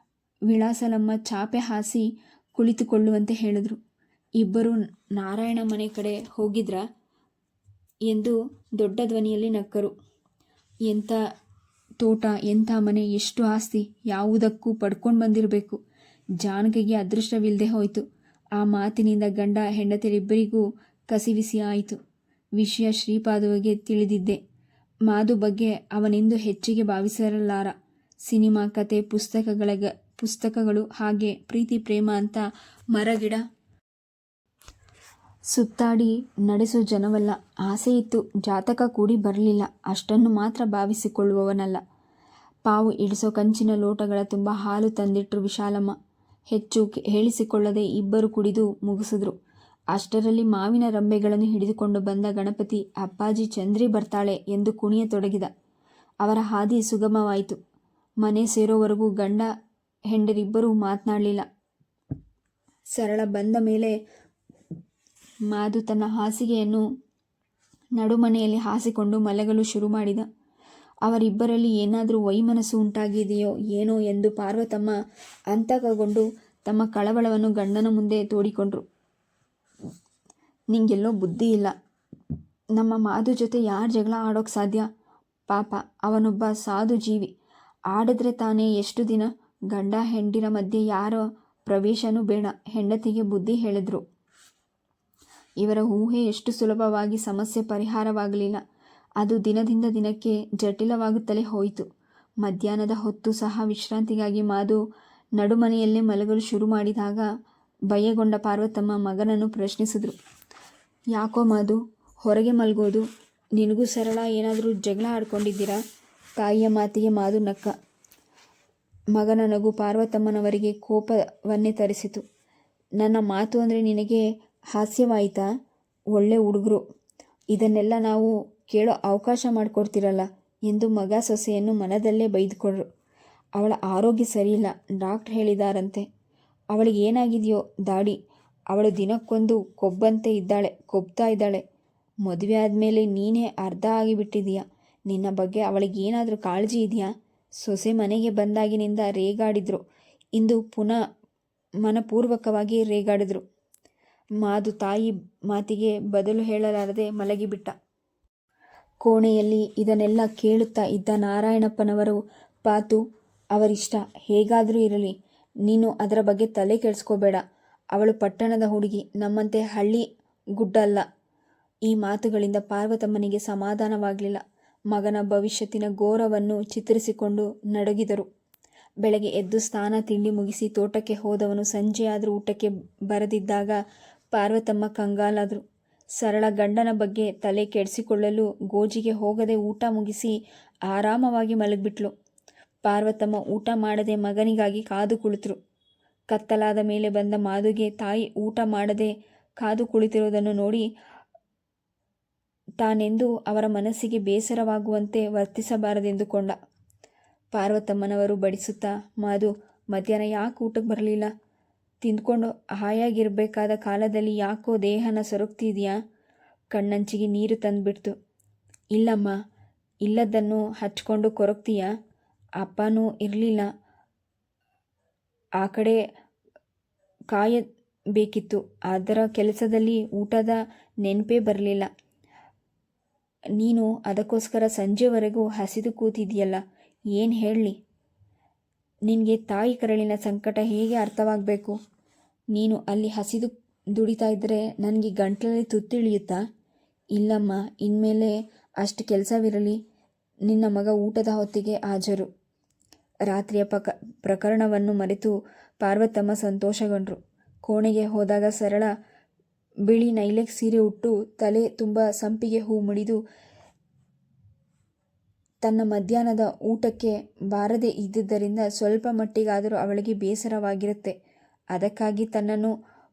ವಿಳಾಸಲಮ್ಮ ಚಾಪೆ ಹಾಸಿ ಕುಳಿತುಕೊಳ್ಳುವಂತೆ ಹೇಳಿದ್ರು. ಇಬ್ಬರು ನಾರಾಯಣ ಮನೆ ಕಡೆ ಹೋಗಿದ್ರಾ ಎಂದು ದೊಡ್ಡ ಧ್ವನಿಯಲ್ಲಿ ನಕ್ಕರು. ಎಂಥ ತೋಟ, ಎಂಥ ಮನೆ, ಎಷ್ಟು ಆಸ್ತಿ, ಯಾವುದಕ್ಕೂ ಪಡ್ಕೊಂಡು ಬಂದಿರಬೇಕು. ಜಾನಕಿಗೆ ಅದೃಷ್ಟವಿಲ್ಲದೆ ಹೋಯಿತು. ಆ ಮಾತಿನಿಂದ ಗಂಡ ಹೆಂಡತಿರಿಬ್ಬರಿಗೂ ಕಸಿವಿಸಿ ಆಯಿತು. ವಿಷಯ ಶ್ರೀಪಾದುವಿಗೆ ತಿಳಿದಿದ್ದೆ. ಮಾಧು ಬಗ್ಗೆ ಅವನೆಂದು ಹೆಚ್ಚಿಗೆ ಭಾವಿಸಿರಲಾರ. ಸಿನಿಮಾ, ಕತೆ, ಪುಸ್ತಕಗಳು, ಹಾಗೆ ಪ್ರೀತಿ ಪ್ರೇಮ ಅಂತ ಮರಗಿಡ ಸುತ್ತಾಡಿ ನಡೆಸೋ ಜನವಲ್ಲ. ಆಸೆ ಇತ್ತು, ಜಾತಕ ಕೂಡಿ ಬರಲಿಲ್ಲ. ಅಷ್ಟನ್ನು ಮಾತ್ರ ಭಾವಿಸಿಕೊಳ್ಳುವವನಲ್ಲ. ಪಾವು ಇಡಿಸೋ ಕಂಚಿನ ಲೋಟಗಳ ತುಂಬ ಹಾಲು ತಂದಿಟ್ರು ವಿಶಾಲಮ್ಮ. ಹೆಚ್ಚು ಹೇಳಿಸಿಕೊಳ್ಳದೆ ಇಬ್ಬರು ಕುಡಿದು ಮುಗಿಸಿದ್ರು. ಅಷ್ಟರಲ್ಲಿ ಮಾವಿನ ರಂಬೆಗಳನ್ನು ಹಿಡಿದುಕೊಂಡು ಬಂದ ಗಣಪತಿ ಅಪ್ಪಾಜಿ ಚಂದ್ರಿ ಬರ್ತಾಳೆ ಎಂದು ಕುಣಿಯತೊಡಗಿದ. ಅವರ ಹಾದಿ ಸುಗಮವಾಯಿತು. ಮನೆ ಸೇರೋವರೆಗೂ ಗಂಡ ಹೆಂಡರಿಬ್ಬರೂ ಮಾತನಾಡಲಿಲ್ಲ. ಸರಳ ಬಂದ ಮೇಲೆ ಮಾಧು ತನ್ನ ಹಾಸಿಗೆಯನ್ನು ನಡುಮನೆಯಲ್ಲಿ ಹಾಸಿಕೊಂಡು ಮಲಗಲು ಶುರು ಮಾಡಿದ. ಅವರಿಬ್ಬರಲ್ಲಿ ಏನಾದರೂ ವೈಮನಸ್ಸು ಉಂಟಾಗಿದೆಯೋ ಏನೋ ಎಂದು ಪಾರ್ವತಮ್ಮ ಅಂತಕಗೊಂಡು ತಮ್ಮ ಕಳವಳವನ್ನು ಗಂಡನ ಮುಂದೆ ತೋಡಿಕೊಂಡ್ರು. ನಿಂಗೆಲ್ಲೋ ಬುದ್ಧಿ ಇಲ್ಲ. ನಮ್ಮ ಮಾಧು ಜೊತೆ ಯಾರು ಜಗಳ ಆಡೋಕ್ಕೆ ಸಾಧ್ಯ? ಪಾಪ, ಅವನೊಬ್ಬ ಸಾಧು ಜೀವಿ. ಆಡಿದ್ರೆ ತಾನೇ ಎಷ್ಟು ದಿನ? ಗಂಡ ಹೆಂಡಿರ ಮಧ್ಯೆ ಯಾರ ಪ್ರವೇಶನೂ ಬೇಡ. ಹೆಂಡತಿಗೆ ಬುದ್ಧಿ ಹೇಳಿದ್ರು. ಇವರ ಊಹೆ ಎಷ್ಟು ಸುಲಭವಾಗಿ ಸಮಸ್ಯೆ ಪರಿಹಾರವಾಗಲಿಲ್ಲ. ಅದು ದಿನದಿಂದ ದಿನಕ್ಕೆ ಜಟಿಲವಾಗುತ್ತಲೇ ಹೋಯಿತು. ಮಧ್ಯಾಹ್ನದ ಹೊತ್ತು ಸಹ ವಿಶ್ರಾಂತಿಗಾಗಿ ಮಾಧು ನಡುಮನೆಯಲ್ಲೇ ಮಲಗಲು ಶುರು ಮಾಡಿದಾಗ ಭಯಗೊಂಡ ಪಾರ್ವತಮ್ಮ ಮಗನನ್ನು ಪ್ರಶ್ನಿಸಿದ್ರು. ಯಾಕೋ ಮಾಧು, ಹೊರಗೆ ಮಲಗೋದು? ನಿನಗೂ ಸರಳ ಏನಾದರೂ ಜಗಳ ಆಡ್ಕೊಂಡಿದ್ದೀರಾ? ತಾಯಿಯ ಮಾತಿಗೆ ಮಾಧು ನಕ್ಕ. ಮಗನ ನಗು ಪಾರ್ವತಮ್ಮನವರಿಗೆ ಕೋಪವನ್ನೇ ತರಿಸಿತು. ನನ್ನ ಮಾತು ಅಂದರೆ ನಿನಗೆ ಹಾಸ್ಯವಾಯಿತಾ? ಒಳ್ಳೆ ಹುಡುಗರು, ಇದನ್ನೆಲ್ಲ ನಾವು ಕೇಳೋ ಅವಕಾಶ ಮಾಡಿಕೊಡ್ತಿರಲ್ಲ ಎಂದು ಮಗ ಸೊಸೆಯನ್ನು ಮನದಲ್ಲೇ ಬೈದುಕೊಂಡ್ರು. ಅವಳ ಆರೋಗ್ಯ ಸರಿಯಿಲ್ಲ, ಡಾಕ್ಟ್ರ್ ಹೇಳಿದಾರಂತೆ. ಅವಳಿಗೆ ಏನಾಗಿದೆಯೋ ದಾಡಿ. ಅವಳು ದಿನಕ್ಕೊಂದು ಕೊಬ್ತಾ ಇದ್ದಾಳೆ. ಮದುವೆ ಆದಮೇಲೆ ನೀನೇ ಅರ್ಧ ಆಗಿಬಿಟ್ಟಿದೀಯ. ನಿನ್ನ ಬಗ್ಗೆ ಅವಳಿಗೇನಾದರೂ ಕಾಳಜಿ ಇದೆಯಾ? ಸೊಸೆ ಮನೆಗೆ ಬಂದಾಗಿನಿಂದ ರೇಗಾಡಿದ್ರು. ಇಂದು ಪುನಃ ಮನಪೂರ್ವಕವಾಗಿ ರೇಗಾಡಿದ್ರು. ಮಾಧು ತಾಯಿ ಮಾತಿಗೆ ಬದಲು ಹೇಳಲಾರದೆ ಮಲಗಿಬಿಟ್ಟ. ಕೋಣೆಯಲ್ಲಿ ಇದನ್ನೆಲ್ಲ ಕೇಳುತ್ತಾ ಇದ್ದ ನಾರಾಯಣಪ್ಪನವರು, ಪಾತು, ಅವರಿಷ್ಟ, ಹೇಗಾದರೂ ಇರಲಿ, ನೀನು ಅದರ ಬಗ್ಗೆ ತಲೆ ಕೆಡಿಸ್ಕೋಬೇಡ. ಅವಳು ಪಟ್ಟಣದ ಹುಡುಗಿ, ನಮ್ಮಂತೆ ಹಳ್ಳಿ ಗುಡ್ಡ ಅಲ್ಲ. ಈ ಮಾತುಗಳಿಂದ ಪಾರ್ವತಮ್ಮನಿಗೆ ಸಮಾಧಾನವಾಗಲಿಲ್ಲ. ಮಗನ ಭವಿಷ್ಯತ್ತಿನ ಘೋರವನ್ನು ಚಿತ್ರಿಸಿಕೊಂಡು ನಡುಗಿದರು. ಬೆಳಗ್ಗೆ ಎದ್ದು ಸ್ನಾನ ತಿಂಡಿ ಮುಗಿಸಿ ತೋಟಕ್ಕೆ ಹೋದವನು ಸಂಜೆಯಾದರೂ ಊಟಕ್ಕೆ ಬರದಿದ್ದಾಗ ಪಾರ್ವತಮ್ಮ ಕಂಗಾಲಾದರು. ಸರಳ ಗಂಡನ ಬಗ್ಗೆ ತಲೆ ಕೆಡಿಸಿಕೊಳ್ಳಲು ಗೋಜಿಗೆ ಹೋಗದೆ ಊಟ ಮುಗಿಸಿ ಆರಾಮವಾಗಿ ಮಲಗಿಬಿಟ್ಲು. ಪಾರ್ವತಮ್ಮ ಊಟ ಮಾಡದೆ ಮಗನಿಗಾಗಿ ಕಾದು ಕುಳಿತರು. ಕತ್ತಲಾದ ಮೇಲೆ ಬಂದ ಮಾದುಗೆ ತಾಯಿ ಊಟ ಮಾಡದೆ ಕಾದು ಕುಳಿತಿರುವುದನ್ನು ನೋಡಿ ತಾನೆಂದು ಅವರ ಮನಸ್ಸಿಗೆ ಬೇಸರವಾಗುವಂತೆ ವರ್ತಿಸಬಾರದೆಂದುಕೊಂಡ. ಪಾರ್ವತಮ್ಮನವರು ಬಡಿಸುತ್ತಾ, ಮಾದು, ಮಧ್ಯಾಹ್ನ ಯಾಕೆ ಊಟಕ್ಕೆ ಬರಲಿಲ್ಲ? ತಿಂದ್ಕೊಂಡು ಹಾಯಾಗಿರಬೇಕಾದ ಕಾಲದಲ್ಲಿ ಯಾಕೋ ದೇಹನ ಸೊರಗ್ತಿದೆಯಾ? ಕಣ್ಣಂಚಿಗೆ ನೀರು ತಂದುಬಿಡ್ತು. ಇಲ್ಲಮ್ಮ, ಇಲ್ಲದನ್ನು ಹಚ್ಕೊಂಡು ಕೊರಗ್ತೀಯಾ? ಅಪ್ಪನೂ ಇರಲಿಲ್ಲ, ಆ ಕಡೆ ಕಾಯಬೇಕಿತ್ತು. ಅದರ ಕೆಲಸದಲ್ಲಿ ಊಟದ ನೆನಪೇ ಬರಲಿಲ್ಲ. ನೀನು ಅದಕ್ಕೋಸ್ಕರ ಸಂಜೆವರೆಗೂ ಹಸಿದು ಕೂತಿದೆಯಲ್ಲ, ಏನು ಹೇಳಲಿ? ನಿನಗೆ ತಾಯಿ ಕರಳಿನ ಸಂಕಟ ಹೇಗೆ ಅರ್ಥವಾಗಬೇಕು? ನೀನು ಅಲ್ಲಿ ಹಸಿದು ದುಡಿತಾ ಇದ್ದರೆ ನನಗೆ ಗಂಟಲಲ್ಲಿ ತುತ್ತಿಳಿಯುತ್ತಾ? ಇಲ್ಲಮ್ಮ, ಇನ್ಮೇಲೆ ಅಷ್ಟು ಕೆಲಸವಿರಲಿ. ನಿನ್ನ ಮಗ ಊಟದ ಹೊತ್ತಿಗೆ ಹಾಜರು. ರಾತ್ರಿಯ ಪ್ರಕರಣವನ್ನು ಮರೆತು ಪಾರ್ವತಮ್ಮ ಸಂತೋಷಗೊಂಡರು. ಕೋಣೆಗೆ ಹೋದಾಗ ಸರಳ ಬಿಳಿ ನೈಲೆಕ್ ಸೀರೆ ಉಟ್ಟು ತಲೆ ತುಂಬ ಸಂಪಿಗೆ ಹೂ ಮುಡಿದು ತನ್ನ ಮಧ್ಯಾಹ್ನದ ಊಟಕ್ಕೆ ಬಾರದೇ ಇದ್ದುದರಿಂದ ಸ್ವಲ್ಪ ಮಟ್ಟಿಗಾದರೂ ಅವಳಿಗೆ ಬೇಸರವಾಗಿರುತ್ತೆ. ಅದಕ್ಕಾಗಿ ತನ್ನನ್ನು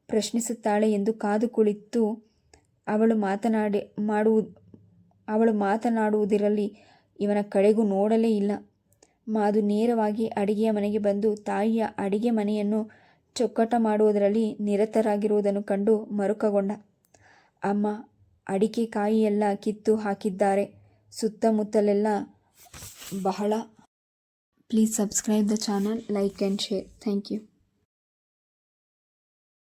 ಪ್ರಶ್ನಿಸುತ್ತಾಳೆ ಎಂದು ಕಾದು ಕುಳಿತು ಅವಳು ಮಾತನಾಡುವುದಿರಲಿ, ಇವನ ಕಡೆಗೂ ನೋಡಲೇ ಇಲ್ಲ. ಮಾದು ನೇರವಾಗಿ ಅಡಿಗೆಯ ಮನೆಗೆ ಬಂದು ತಾಯಿಯ ಅಡಿಗೆ ಮನೆಯನ್ನು ಚೊಕ್ಕಟ ಮಾಡುವುದರಲ್ಲಿ ನಿರತರಾಗಿರುವುದನ್ನು ಕಂಡು ಮರುಕಗೊಂಡ. ಅಮ್ಮ, ಅಡಿಕೆ ಕಾಯಿಯೆಲ್ಲ ಕಿತ್ತು ಹಾಕಿದ್ದಾರೆ. ಸುತ್ತಮುತ್ತಲೆಲ್ಲ ಬಹಳ. Please subscribe the channel, like and share. Thank you.